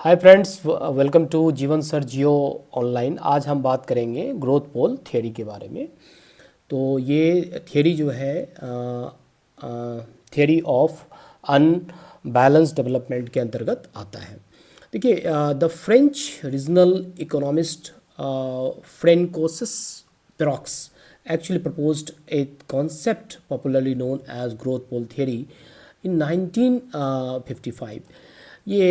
Hi friends, welcome to जीवन sir जियो online. आज हम बात करेंगे ग्रोथ पोल थ्योरी के बारे में। तो ये थ्योरी जो है थ्योरी ऑफ अनबैलेंस डेवलपमेंट के अंतर्गत आता है। देखिए, the French regional economist François Perroux actually proposed a concept popularly known as growth pole theory in 1955। ये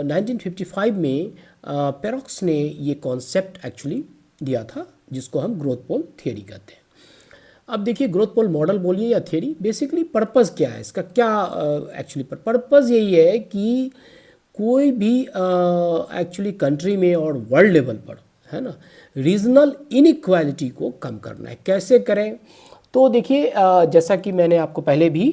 1955 में पेरोक्स ने ये कॉन्सेप्ट एक्चुअली दिया था, जिसको हम ग्रोथ पोल थियरी कहते हैं। अब देखिए, ग्रोथ पोल मॉडल बोलिए या थियरी, बेसिकली पर्पस क्या है इसका, क्या एक्चुअली पर्पस यही है कि कोई भी एक्चुअली कंट्री में और वर्ल्ड लेवल पर, है ना, रीजनल इनइक्वालिटी को कम करना है। कैसे करें? तो देखिए, जैसा कि मैंने आपको पहले भी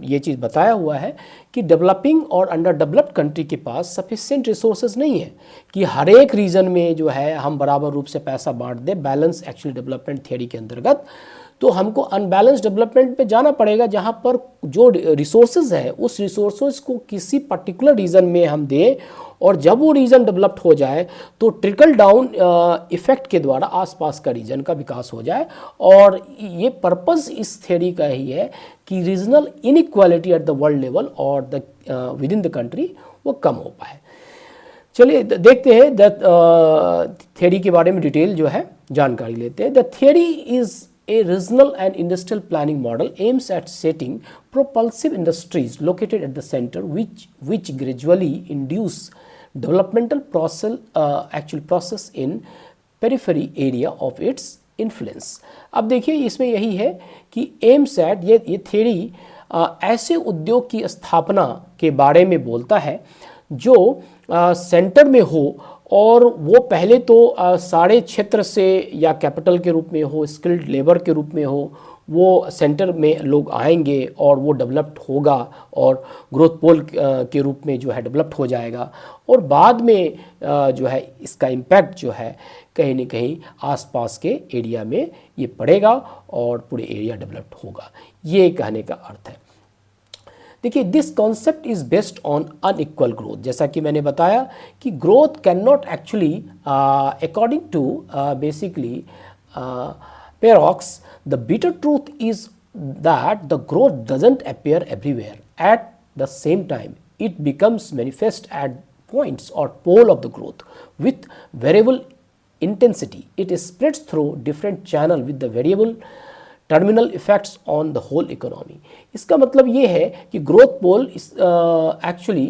ये चीज़ बताया हुआ है कि डेवलपिंग और अंडर डेवलप्ड कंट्री के पास सफिशिएंट रिसोर्सेज नहीं है कि हर एक रीजन में जो है हम बराबर रूप से पैसा बांट दें बैलेंस एक्चुअली डेवलपमेंट थियरी के अंतर्गत। तो हमको अनबैलेंस डेवलपमेंट पे जाना पड़ेगा, जहाँ पर जो रिसोर्सेज है उस रिसोर्सेज को किसी पर्टिकुलर रीजन में हम दें, और जब वो रीजन डेवलप्ड हो जाए तो ट्रिकल डाउन इफेक्ट के द्वारा आसपास का रीजन का विकास हो जाए। और ये पर्पस इस थ्योरी का ही है कि regional inequality at the world level और the within the country वो कम हो पाए। चलिए देखते हैं द थ्योरी के बारे में डिटेल जो है जानकारी लेते हैं। The theory is a regional and industrial planning model aims at setting propulsive industries located at the center which gradually induce developmental process in periphery area of its influence। अब देखिए, इसमें यही है कि aims at ये theory ऐसे उद्योग की स्थापना के बारे में बोलता है जो सेंटर में हो, और वो पहले तो सारे क्षेत्र से या कैपिटल के रूप में हो, स्किल्ड लेबर के रूप में हो, वो सेंटर में लोग आएंगे और वो डेवलप्ड होगा और ग्रोथ पोल के रूप में जो है डेवलप्ड हो जाएगा। और बाद में जो है इसका इम्पैक्ट जो है कहीं ना कहीं आसपास के एरिया में ये पड़ेगा और पूरे एरिया डेवलप्ड होगा। ये कहने का अर्थ है। देखिए, this concept is based on unequal growth. जैसा कि मैंने बताया कि growth can not actually according to basically Perroux, the bitter truth is that the growth doesn't appear everywhere at the same time. It becomes manifest at points or pole of the growth with variable intensity. It spreads through different channel with the variable terminal effects on the whole economy. इसका मतलब ये है कि growth पोल actually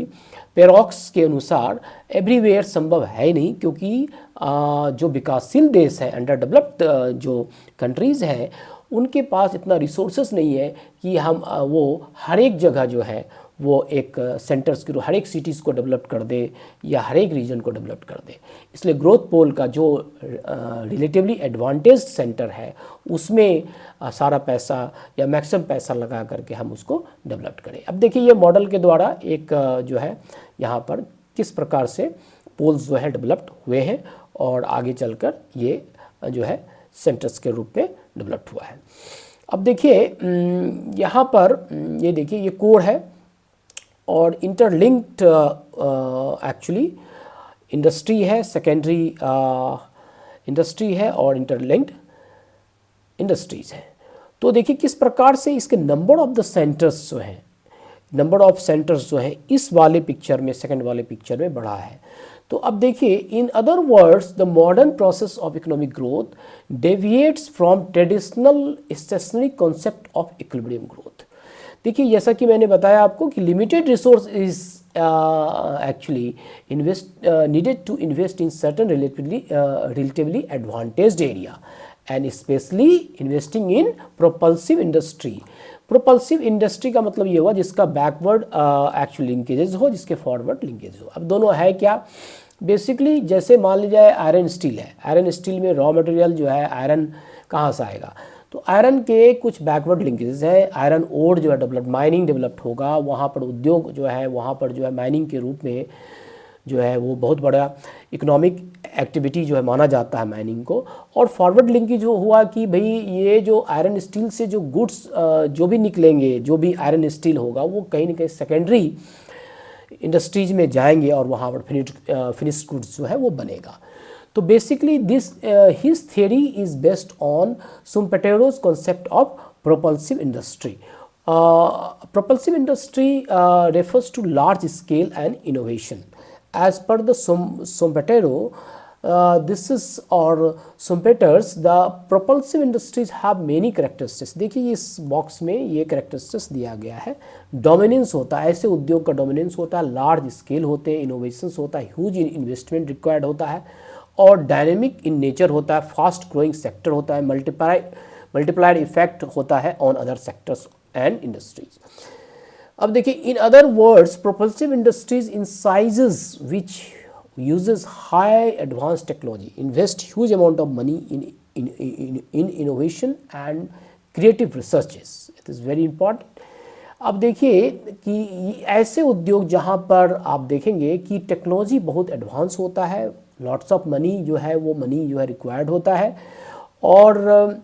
पेरोक्स के अनुसार everywhere संभव है नहीं, क्योंकि जो विकासशील देश है, अंडर डेवलप्ड जो कंट्रीज़ हैं, उनके पास इतना रिसोर्सेस नहीं है कि हम वो हर एक जगह जो है वो एक सेंटर्स के हर एक सिटीज़ को डेवलप कर दे या हर एक रीजन को डेवलप कर दे। इसलिए ग्रोथ पोल का जो रिलेटिवली एडवांटेज सेंटर है उसमें सारा पैसा या मैक्सिमम पैसा लगा करके हम उसको डेवलप करें। अब देखिए, ये मॉडल के द्वारा एक जो है यहाँ पर किस प्रकार से पोल्स जो है डेवलप्ड हुए हैं और आगे चलकर ये जो है सेंटर्स के रूप में डेवलप्ड हुआ है। अब देखिए, यहाँ पर ये देखिए, ये कोर है और इंटरलिंक्ड एक्चुअली इंडस्ट्री है, सेकेंडरी इंडस्ट्री है और इंटरलिंक्ड इंडस्ट्रीज है। तो देखिए किस प्रकार से इसके नंबर ऑफ द सेंटर्स जो हैं, नंबर ऑफ सेंटर्स जो है इस वाले पिक्चर में, सेकंड वाले पिक्चर में बढ़ा है। तो अब देखिए, in other words the modern process of economic growth deviates from traditional stationary concept of equilibrium growth. देखिए, जैसा कि मैंने बताया आपको कि limited resource is actually needed to invest in certain relatively advantaged area and specially investing in propulsive industry. Propulsive industry का मतलब ये हुआ जिसका बैकवर्ड एक्चुअल लिंकेजेस हो, जिसके फॉरवर्ड लिंकेज हो। अब दोनों है क्या? बेसिकली जैसे मान लीजिए आयरन स्टील है, आयरन स्टील में रॉ मटेरियल जो है आयरन कहाँ से आएगा? तो आयरन के कुछ बैकवर्ड लिंकेजेस है। आयरन ओर जो है डेवलप, माइनिंग डेवलप्ड होगा, वहाँ पर उद्योग जो है, वहाँ पर जो है माइनिंग के रूप में जो है वो बहुत बड़ा इकोनॉमिक एक्टिविटी जो है माना जाता है माइनिंग को। और फॉरवर्ड लिंकेज जो हुआ कि भाई ये जो आयरन स्टील से जो गुड्स जो भी निकलेंगे, जो भी आयरन स्टील होगा, वो कहीं ना कहीं सेकेंडरी इंडस्ट्रीज में जाएंगे और वहाँ पर फिनिश्ड गुड्स जो है वो बनेगा। तो basically this his theory is based on Schumpeter's concept of propulsive industry. Propulsive industry refers to large scale and innovation. As per the Sumpetero, this is or Sumpeters, the propulsive industries have many characteristics. देखिए इस box में ये characteristics दिया गया है। Dominance होता है, ऐसे उद्योग का डोमिनेंस होता है, लार्ज स्केल होते हैं, इनोवेशंस होता है, ह्यूज इन्वेस्टमेंट रिक्वायर्ड होता है, और डायनेमिक इन नेचर होता है, फास्ट ग्रोइंग सेक्टर होता है, मल्टीप्लाइड इफेक्ट होता है on other sectors and industries. अब देखिए, in other words propulsive industries in sizes which uses high advance technology invest huge amount of money in innovation and creative researches. It is very important. अब देखिए कि ऐसे उद्योग जहाँ पर आप देखेंगे कि टेक्नोलॉजी बहुत एडवांस होता है, लॉट्स ऑफ मनी जो है वो मनी जो है रिक्वायर्ड होता है, और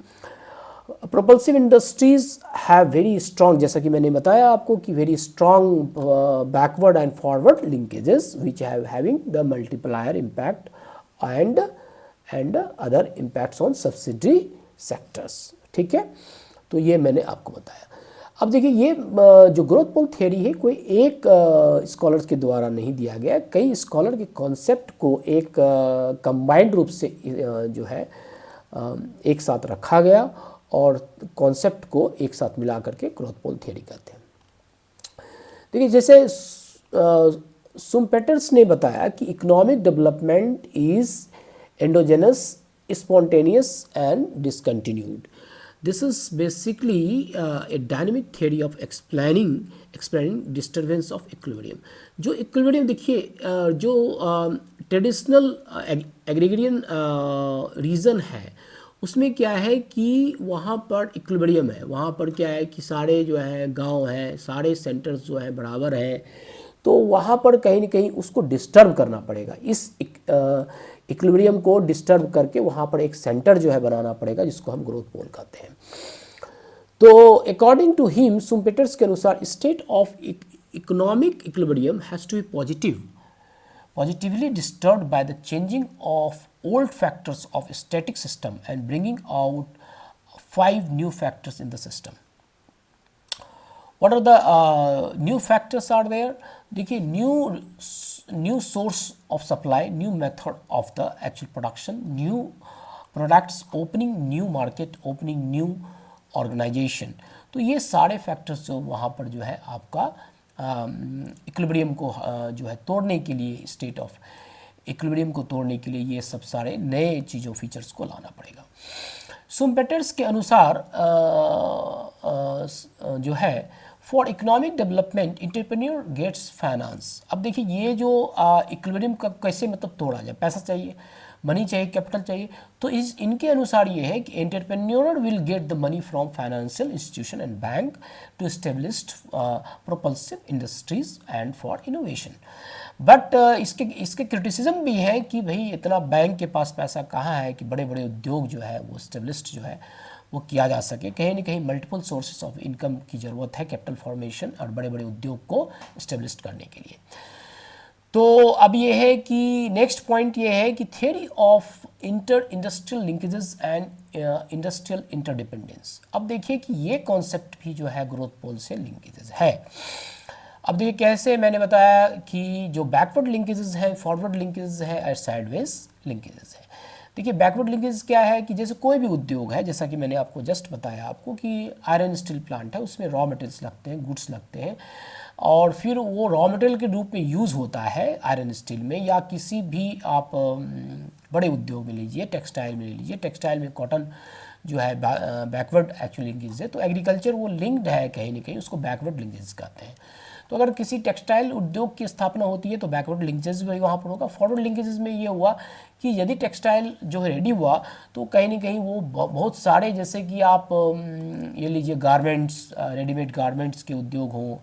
propulsive industries have very strong, जैसा कि मैंने बताया आपको कि very strong backward and forward linkages which have having the multiplier impact and other impacts on subsidiary sectors। ठीक है, तो ये मैंने आपको बताया। अब देखिए, ये जो ग्रोथ पोल थियरी है कोई एक स्कॉलर्स के द्वारा नहीं दिया गया, कई स्कॉलर के कॉन्सेप्ट को एक कंबाइंड रूप से जो है एक साथ रखा गया और कॉन्सेप्ट को एक साथ मिला करके ग्रोथ पोल थियरी कहते हैं। देखिए, जैसे सुम्पेटर्स ने बताया कि economic development is endogenous, spontaneous and discontinued. This is basically A dynamic theory of explaining disturbance of equilibrium. जो इक्विलिब्रियम देखिए, जो ट्रेडिशनल एग्रीगेरियन रीजन है उसमें क्या है कि वहाँ पर इक्विलिब्रियम है, वहाँ पर क्या है कि सारे जो है गांव हैं, सारे सेंटर्स जो हैं बराबर हैं, तो वहाँ पर कहीं ना कहीं उसको डिस्टर्ब करना पड़ेगा। इस इक्विलिब्रियम को डिस्टर्ब करके वहाँ पर एक सेंटर जो है बनाना पड़ेगा, जिसको हम ग्रोथ पोल कहते हैं। तो अकॉर्डिंग टू हिम, सुम्पेटर्स के अनुसार state of economic equilibrium has to be positively disturbed by the changing of old factors of a static system and bringing out 5 new factors in the system. What are the new factors are there? देखिए, new source of supply, new method of the actual production, new products, opening new market, opening new organization। तो ये सारे factors जो वहाँ पर जो है आपका इक्विलिब्रियम को जो है तोड़ने के लिए, स्टेट ऑफ इक्विलिब्रियम को तोड़ने के लिए ये सब सारे नए चीज़ों फीचर्स को लाना पड़ेगा। सुम्पेटर्स के अनुसार जो है for economic development entrepreneur gets finance. अब देखिए, ये जो इक्विलिब्रियम का कैसे मतलब तोड़ा जाए, पैसा चाहिए, मनी चाहिए, कैपिटल चाहिए, तो इनके अनुसार ये है कि entrepreneur will get the money from financial institution and bank to establish propulsive industries and for innovation. But इसके क्रिटिसिज्म भी है कि भाई इतना बैंक के पास पैसा कहाँ है कि बड़े बड़े उद्योग जो है वो एस्टेब्लिश्ड जो है वो किया जा सके। कहीं ना कहीं मल्टीपल सोर्सेज ऑफ इनकम की ज़रूरत है कैपिटल फॉर्मेशन और बड़े बड़े उद्योग को एस्टेब्लिश करने के लिए। तो अब ये है कि नेक्स्ट पॉइंट ये है कि theory of industrial linkages and industrial interdependence. अब देखिए कि ये कॉन्सेप्ट भी जो है ग्रोथ पोल से लिंकेजेस है। अब देखिए कैसे, मैंने बताया कि जो बैकवर्ड लिंकेजेस है, फॉरवर्ड लिंकेजेस है और साइडवेज लिंकेजेस है। देखिए, बैकवर्ड लिंकेज क्या है कि जैसे कोई भी उद्योग है, जैसा कि मैंने आपको जस्ट बताया आपको कि आयरन स्टील प्लांट है, उसमें रॉ मटेरियल्स लगते हैं, गुड्स लगते हैं, और फिर वो रॉ मटेरियल के रूप में यूज़ होता है आयरन स्टील में, या किसी भी आप बड़े उद्योग में लीजिए, टेक्सटाइल में ले लीजिए, टेक्सटाइल में कॉटन जो है बैकवर्ड एक्चुअली लिंकेज है। तो एग्रीकल्चर वो लिंक्ड है कहीं ना कहीं, उसको बैकवर्ड लिंकेज कहते हैं। तो अगर किसी टेक्सटाइल उद्योग की स्थापना होती है तो बैकवर्ड लिंकेजेस भी वहाँ पर होगा। फॉरवर्ड लिंकेजेस में ये हुआ कि यदि टेक्सटाइल जो है रेडी हुआ तो कहीं ना कहीं वो बहुत सारे, जैसे कि आप ये लीजिए गारमेंट्स, रेडीमेड गारमेंट्स के उद्योग हों,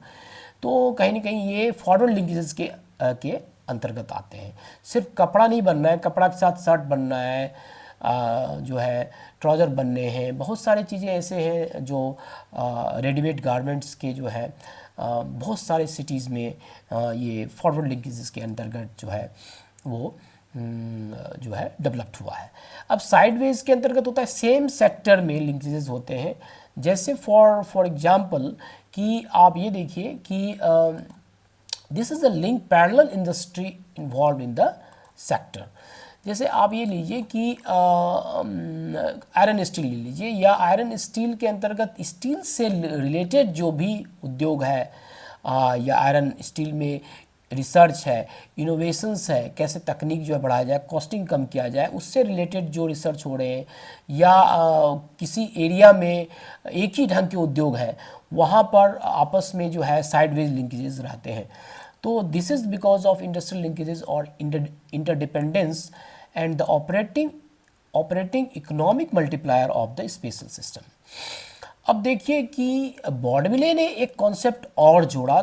तो कहीं ना कहीं ये फॉरवर्ड लिंकेजेस के अंतर्गत आते हैं। सिर्फ कपड़ा नहीं बनना है, कपड़ा के साथ शर्ट बनना है, जो है ट्राउज़र बनने हैं, बहुत सारी चीज़ें ऐसे हैं जो रेडीमेड गारमेंट्स के जो है बहुत सारे सिटीज़ में ये फॉरवर्ड लिंकेजेस के अंतर्गत जो है वो जो है डेवलप्ड हुआ है। अब साइडवेज के अंतर्गत होता है सेम सेक्टर में लिंकेजेस होते हैं, जैसे फॉर एग्जांपल कि आप ये देखिए कि this is a link parallel industry involve in the sector. जैसे आप ये लीजिए कि आयरन स्टील ले लीजिए, या आयरन स्टील के अंतर्गत स्टील से रिलेटेड जो भी उद्योग है या आयरन स्टील में रिसर्च है, इनोवेशंस है, कैसे तकनीक जो है बढ़ाया जाए, कॉस्टिंग कम किया जाए, उससे रिलेटेड जो रिसर्च हो रहे हैं, या किसी एरिया में एक ही ढंग के उद्योग हैं, वहाँ पर आपस में जो है साइडवेज लिंकेजेस रहते हैं। तो this is because of industrial linkages और interdependence and the operating economic multiplier of the special system. अब देखिए कि बॉडविले ने एक कॉन्सेप्ट और जोड़ा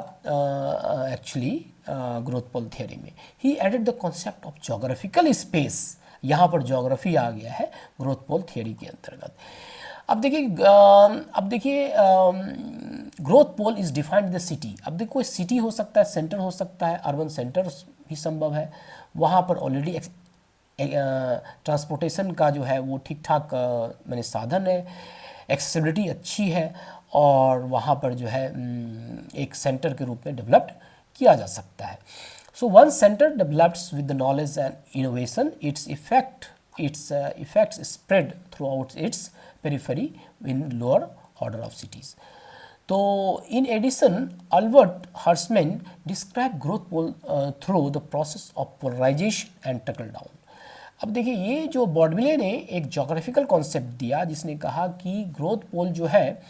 एक्चुअली ग्रोथ पोल थियोरी में। He added the concept of geographical space. यहाँ पर जोग्राफी आ गया है ग्रोथ पोल थियोरी के अंतर्गत। अब देखिए growth pole is defined the city. अब देखो कोई सिटी हो सकता है, सेंटर हो सकता है, अर्बन सेंटर भी संभव है, वहाँ पर ऑलरेडी ट्रांसपोर्टेशन का जो है वो ठीक ठाक मैंने साधन है, एक्सेसिबिलिटी अच्छी है, और वहाँ पर जो है एक सेंटर के रूप में डेवलप्ड किया जा सकता है। So one centre develops with the knowledge and innovation, its effects spread throughout its periphery in lower order of cities. तो in addition, Albert Hirschman described growth pole through the process of polarization and trickle down. अब देखिए ये जो बॉडविले ने एक geographical concept दिया, जिसने कहा कि ग्रोथ पोल जो है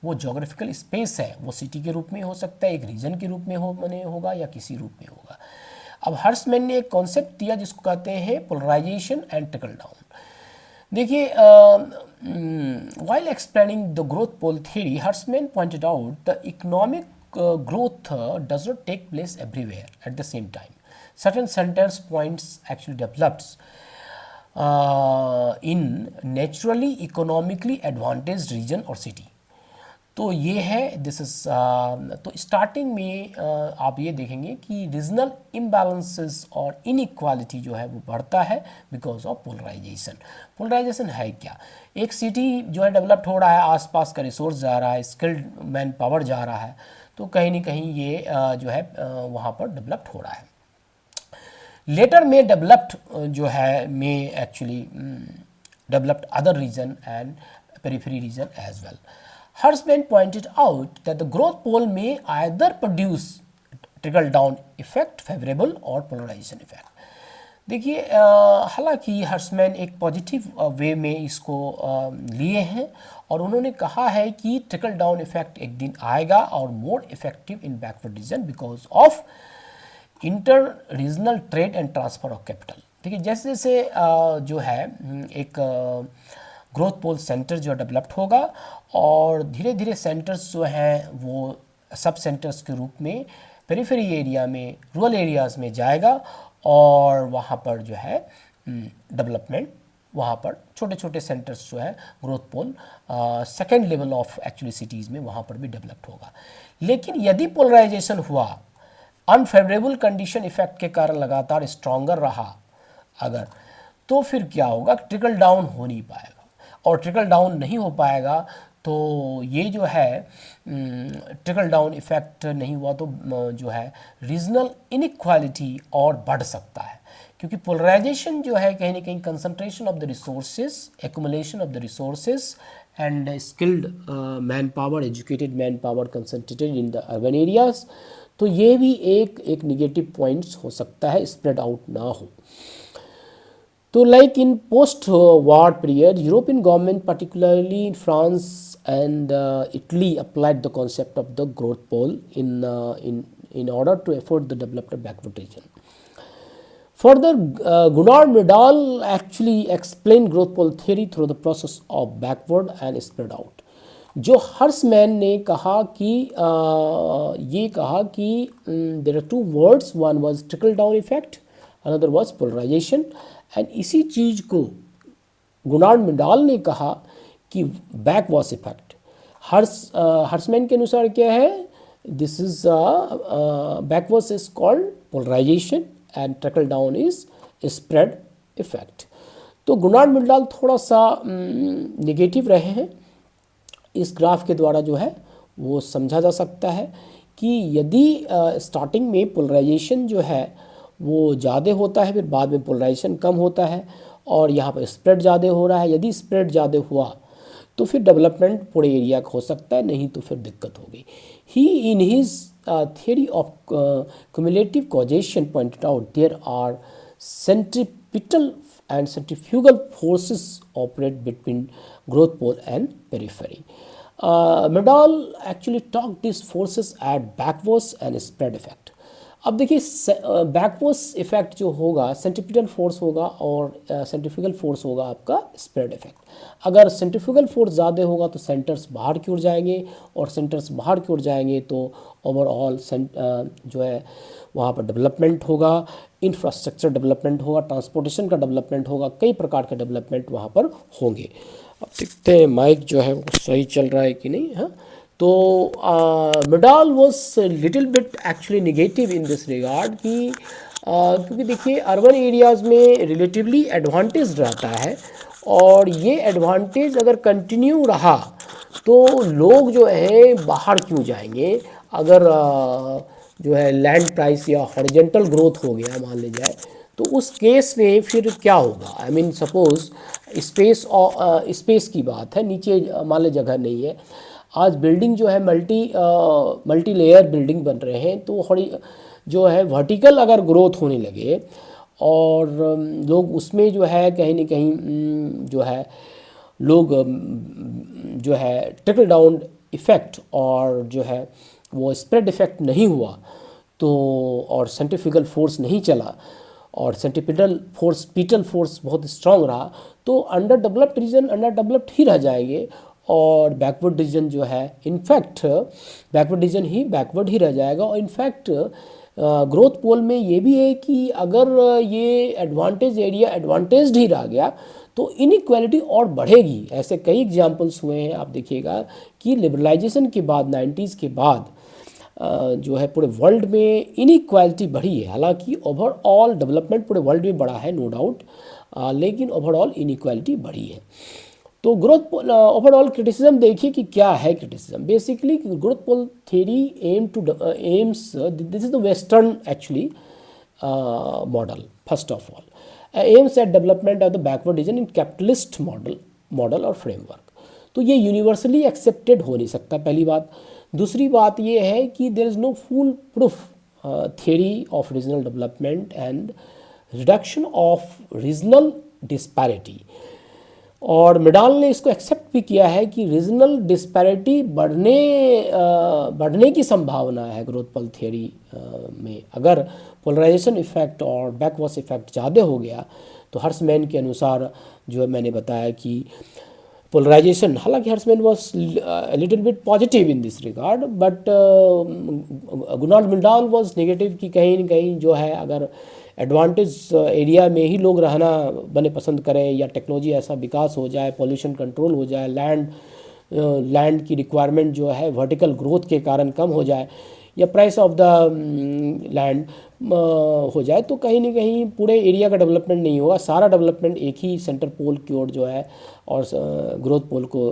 वो जोग्राफिकल स्पेस है, वो सिटी के रूप में हो सकता है, एक रीजन के रूप में होगा, या किसी रूप में होगा। अब हर्समैन ने एक कॉन्सेप्ट दिया जिसको कहते हैं पोलराइजेशन एंड ट्रिकल डाउन। देखिए while explaining the growth pole theory, Hirschman pointed out the economic growth does not take place everywhere at the same time. Certain centers points actually develops in naturally economically advantaged region or city. तो ये है this is तो starting में आप ये देखेंगे कि regional imbalances और इनइक्वालिटी जो है वो बढ़ता है बिकॉज ऑफ पोलराइजेशन। पोलराइजेशन है क्या? एक सिटी जो है डेवलप्ड हो रहा है, आसपास का रिसोर्स जा रहा है, स्किल्ड मैन पावर जा रहा है, तो कहीं ना कहीं ये जो है वहाँ पर डेवलप्ड हो रहा है। लेटर में डेवलप्ड जो है में actually developed other region and periphery region as well. Hirschman pointed out that the growth pole may either produce trickle down effect favorable or polarization effect. देखिए हालांकि हर्समैन एक पॉजिटिव वे में इसको लिए हैं, और उन्होंने कहा है कि ट्रिकल डाउन इफेक्ट एक दिन आएगा और more effective in backward region because of inter regional trade and transfer of capital. देखिए जैसे जैसे जो है एक ग्रोथ पोल सेंटर जो डेवलप्ड होगा, और धीरे धीरे सेंटर्स जो हैं वो सब सेंटर्स के रूप में पेरिफेरी एरिया में, रूरल एरियाज़ में जाएगा, और वहाँ पर जो है डेवलपमेंट, वहाँ पर छोटे छोटे सेंटर्स जो है growth pole second level of actually cities में वहाँ पर भी डेवलप्ड होगा। लेकिन यदि पोलराइजेशन हुआ, अनफेवरेबल कंडीशन इफेक्ट के कारण लगातार स्ट्रॉन्गर रहा अगर, तो फिर क्या होगा? ट्रिकल डाउन हो नहीं पाएगा, और ट्रिकल डाउन नहीं हो पाएगा तो ये जो है ट्रिकल डाउन इफेक्ट नहीं हुआ तो जो है रीजनल इनइक्वालिटी और बढ़ सकता है, क्योंकि पोलराइजेशन जो है कहीं ना कहीं concentration of the resources, accumulation of the resources and skilled man power, educated man power concentrated in the urban areas, तो ये भी एक निगेटिव पॉइंट्स हो सकता है, स्प्रेड आउट ना हो। तो like in post-war period, European government, particularly in France and Italy, applied the concept of the growth pole in order to afford the developed backward region. Further, Gunnar Myrdal actually explained growth pole theory through the process of backward and spread out. जो हर्समैन ने कहा कि ये कहा कि there are two words, one was trickle down effect, another was polarization, and इसी चीज़ को गुनार्ड मिडाल ने कहा कि बैकवॉश इफेक्ट, हर्समैन के अनुसार क्या है, this is backwash is called polarisation and trickle down is spread effect. तो गुनार्ड मिडाल थोड़ा सा निगेटिव रहे हैं। इस ग्राफ के द्वारा जो है वो समझा जा सकता है कि यदि स्टार्टिंग में पोलराइजेशन जो है वो ज़्यादा होता है, फिर बाद में पोलराइजेशन कम होता है और यहाँ पर स्प्रेड ज़्यादा हो रहा है, यदि स्प्रेड ज़्यादा हुआ तो फिर डेवलपमेंट पूरे एरिया का हो सकता है, नहीं तो फिर दिक्कत होगी। He in his theory of cumulative causation pointed out there are centripetal and centrifugal forces operate between growth pole and periphery. Medal actually talked these forces at backwash and spread effect. अब देखिए backwash effect जो होगा centripetal force होगा और centrifugal force होगा आपका spread effect. अगर centrifugal force ज़्यादा होगा तो सेंटर्स बाहर की ओर जाएंगे और सेंटर्स बाहर की ओर जाएंगे तो ओवरऑल जो है वहाँ पर डेवलपमेंट होगा, इंफ्रास्ट्रक्चर डेवलपमेंट होगा, ट्रांसपोर्टेशन का डेवलपमेंट होगा, कई प्रकार के डेवलपमेंट वहाँ पर होंगे। अब देखते हैं माइक जो है वो सही चल रहा है कि नहीं। हाँ, तो Myrdal was little bit actually negative in this regard कि क्योंकि देखिए अर्बन एरियाज़ में रिलेटिवली एडवांटेज रहता है और ये एडवांटेज अगर कंटिन्यू रहा तो लोग जो है बाहर क्यों जाएंगे। अगर जो है लैंड प्राइस या हॉरिजेंटल ग्रोथ हो गया मान लीजिए जाए तो उस केस में फिर क्या होगा। आई मीन सपोज स्पेस की बात है, नीचे मान लीजिए जगह नहीं है, आज बिल्डिंग जो है मल्टी लेयर बिल्डिंग बन रहे हैं तो जो है वर्टिकल अगर ग्रोथ होने लगे और लोग उसमें जो है कहीं ना कहीं जो है लोग जो है ट्रिकल डाउन इफ़ेक्ट और जो है वो स्प्रेड इफ़ेक्ट नहीं हुआ तो और सेंट्रीफ्यूगल फोर्स नहीं चला और सेंट्रीपिटल फोर्स बहुत स्ट्रांग रहा तो under developed region under developed ही रह जाएंगे और बैकवर्ड रीजन जो है इनफैक्ट बैकवर्ड रीजन ही बैकवर्ड ही रह जाएगा। और इनफैक्ट ग्रोथ पोल में ये भी है कि अगर ये एडवांटेज एरिया एडवांटेज्ड ही रह गया तो इनइक्वालिटी और बढ़ेगी। ऐसे कई एग्जांपल्स हुए हैं, आप देखिएगा कि लिबरलाइजेशन के बाद 90s के बाद जो है पूरे वर्ल्ड में इनइक्वालिटी बढ़ी है। हालांकि ओवरऑल डेवलपमेंट पूरे वर्ल्ड में बढ़ा है नो डाउट, लेकिन ओवरऑल इनइक्वालिटी बढ़ी है। तो ग्रोथ ओवरऑल क्रिटिसिज्म देखिए कि क्या है criticism. Basically growth pole theory aims this is the western actually model first of all aims at development of the backward region in capitalist model और framework. तो ये यूनिवर्सली एक्सेप्टेड हो नहीं सकता, पहली बात। दूसरी बात ये है कि there is no full proof theory of regional development and reduction of regional disparity. और मिडाल ने इसको एक्सेप्ट भी किया है कि रीजनल डिस्पैरिटी बढ़ने की संभावना है ग्रोथ पोल थियरी में। अगर पोलराइजेशन इफेक्ट और बैकवॉश इफेक्ट ज़्यादा हो गया तो हर्समैन के अनुसार जो है मैंने बताया कि पोलराइजेशन, हालांकि Hirschman was little bit positive in this regard but Gunnar Myrdal was negative कि कहीं न कहीं जो है अगर एडवांटेज एरिया में ही लोग रहना बने पसंद करें या टेक्नोलॉजी ऐसा विकास हो जाए, पॉल्यूशन कंट्रोल हो जाए, लैंड की रिक्वायरमेंट जो है वर्टिकल ग्रोथ के कारण कम हो जाए या प्राइस ऑफ द लैंड हो जाए तो कहीं ना कहीं पूरे एरिया का डेवलपमेंट नहीं होगा। सारा डेवलपमेंट एक ही सेंटर पोल की ओर जो है और ग्रोथ पोल को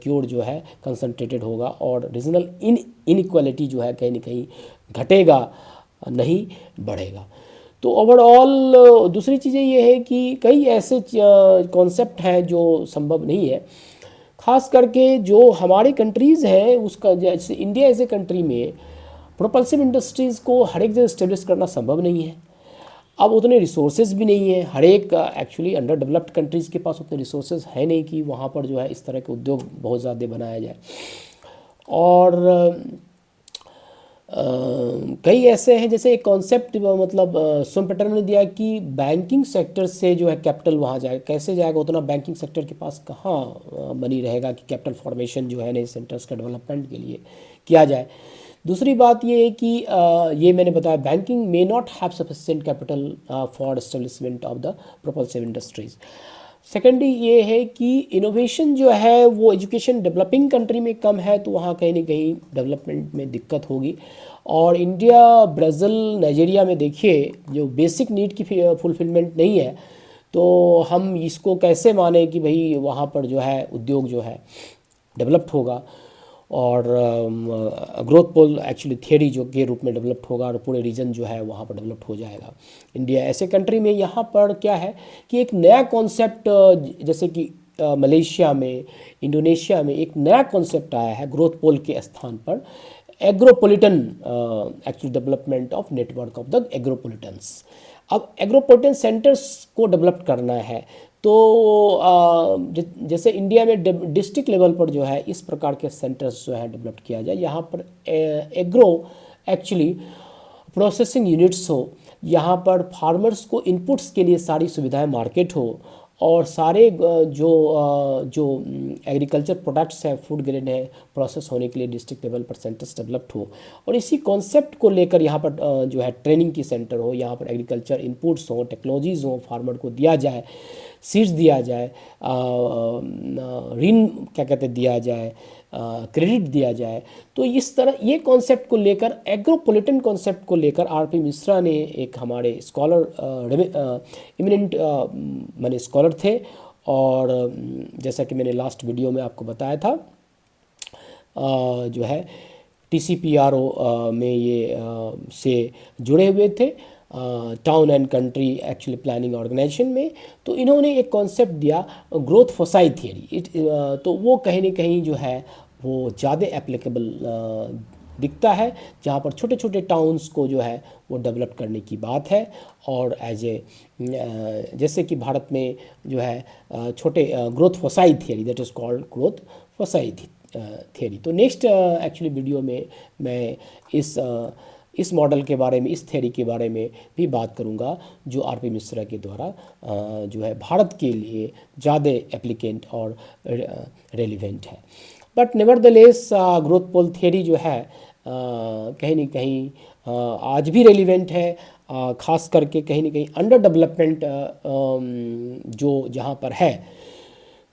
की ओर जो है कंसंट्रेटेड होगा और रीजनल इनइक्वालिटी जो है कहीं ना कहीं घटेगा, नहीं बढ़ेगा। तो ओवरऑल दूसरी चीज़ें ये है कि कई ऐसे कॉन्सेप्ट हैं जो संभव नहीं है, खास करके जो हमारी कंट्रीज़ हैं उसका, जैसे इंडिया एज ए कंट्री में प्रोपल्सिव इंडस्ट्रीज़ को हर एक जगह इस्टेब्लिश करना संभव नहीं है। अब उतने रिसोर्सेज भी नहीं है, हर एक एक्चुअली अंडर डेवलप्ड कंट्रीज़ के पास उतने रिसोर्सेज है नहीं कि वहाँ पर जो है इस तरह के उद्योग बहुत ज़्यादा बनाया जाए। और कई ऐसे हैं, जैसे एक कॉन्सेप्ट मतलब सोमपेटर ने दिया कि बैंकिंग सेक्टर से जो है कैपिटल वहाँ जाएगा, कैसे जाएगा, उतना बैंकिंग सेक्टर के पास कहाँ मनी रहेगा कि कैपिटल फॉर्मेशन जो है नए सेंटर्स का डेवलपमेंट के लिए किया जाए। दूसरी बात ये है कि ये मैंने बताया banking may not have sufficient capital for establishment of the propulsive industries. Secondly ये है कि इनोवेशन जो है वो एजुकेशन डेवलपिंग कंट्री में कम है, तो वहाँ कहीं ना कहीं डेवलपमेंट में दिक्कत होगी। और इंडिया, ब्राज़ील, नाइजीरिया में देखिए जो बेसिक नीड की फुलफिलमेंट नहीं है, तो हम इसको कैसे माने कि भाई वहाँ पर जो है उद्योग जो है डेवलप्ड होगा और ग्रोथ पोल एक्चुअली थियरी जो के रूप में डेवलप्ड होगा और पूरे रीजन जो है वहाँ पर डेवलप्ड हो जाएगा। इंडिया ऐसे कंट्री में यहाँ पर क्या है कि एक नया कॉन्सेप्ट, जैसे कि मलेशिया में, इंडोनेशिया में एक नया कॉन्सेप्ट आया है ग्रोथ पोल के स्थान पर, agropolitan actually development of network of the agropolitans. अब एग्रोपोलिटन सेंटर्स को डेवलप करना है, तो जैसे इंडिया में डिस्ट्रिक्ट लेवल पर जो है इस प्रकार के सेंटर्स जो है डेवलप किया जाए, यहाँ पर एग्रो एक्चुअली प्रोसेसिंग यूनिट्स हो, यहाँ पर फार्मर्स को इनपुट्स के लिए सारी सुविधाएं मार्केट हो, और सारे जो एग्रीकल्चर प्रोडक्ट्स हैं, फूड ग्रेड है, प्रोसेस होने के लिए डिस्ट्रिक्ट लेवल पर सेंटर्स डेवलप्ड हो। और इसी कॉन्सेप्ट को लेकर यहाँ पर जो है ट्रेनिंग की सेंटर हो, यहाँ पर एग्रीकल्चर इनपुट्स हो, टेक्नोलॉजीज़ हो, फार्मर को दिया जाए, सीड्स दिया जाए, ऋण क्या कहते दिया जाए, क्रेडिट दिया जाए। तो इस तरह ये कॉन्सेप्ट को लेकर, एग्रोपोलिटन कॉन्सेप्ट को लेकर आर.पी. मिश्रा ने, एक हमारे स्कॉलर, इमिनेंट माने स्कॉलर थे, और जैसा कि मैंने लास्ट वीडियो में आपको बताया था, जो है TCPRO में ये से जुड़े हुए थे, town and country actually planning organization में। तो इन्होंने एक कॉन्सेप्ट दिया ग्रोथ फोसाई थियरी, तो वो कहीं ना कहीं जो है वो ज़्यादा एप्लीकेबल दिखता है, जहाँ पर छोटे छोटे टाउन्स को जो है वो डेवलप करने की बात है। और एज ए जैसे कि भारत में जो है छोटे growth foci theory, that is called growth foci theory. तो नेक्स्ट एक्चुअली वीडियो में मैं इस मॉडल के बारे में, इस थ्योरी के बारे में भी बात करूंगा, जो आर.पी. मिश्रा के द्वारा जो है भारत के लिए ज़्यादा एप्लीकेंट और रेलिवेंट है। But nevertheless growth pole theory जो है कहीं ना कहीं आज भी रेलिवेंट है, खास करके कहीं ना कहीं अंडर डेवलपमेंट जो जहाँ पर है,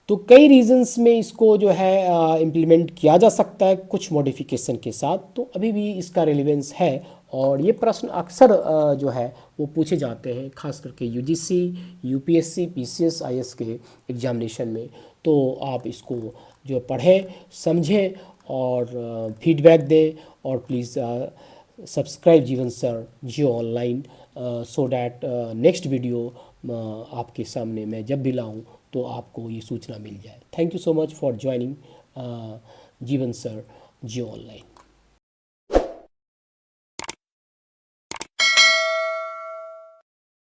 तो कई रीजंस में इसको जो है इम्प्लीमेंट किया जा सकता है कुछ मॉडिफिकेशन के साथ, तो अभी भी इसका रेलिवेंस है। और ये प्रश्न अक्सर जो है वो पूछे जाते हैं, खास करके यूजीसी, यूपीएससी, पीसीएस, आईएएस के एग्जामिनेशन में। तो आप इसको जो पढ़ें, समझें और फीडबैक दें, और प्लीज़ सब्सक्राइब जीवन sir Jio online, so that next video आपके सामने मैं जब भी लाऊं तो आपको ये सूचना मिल जाए। Thank you so much for joining जीवन सर जियो ऑनलाइन।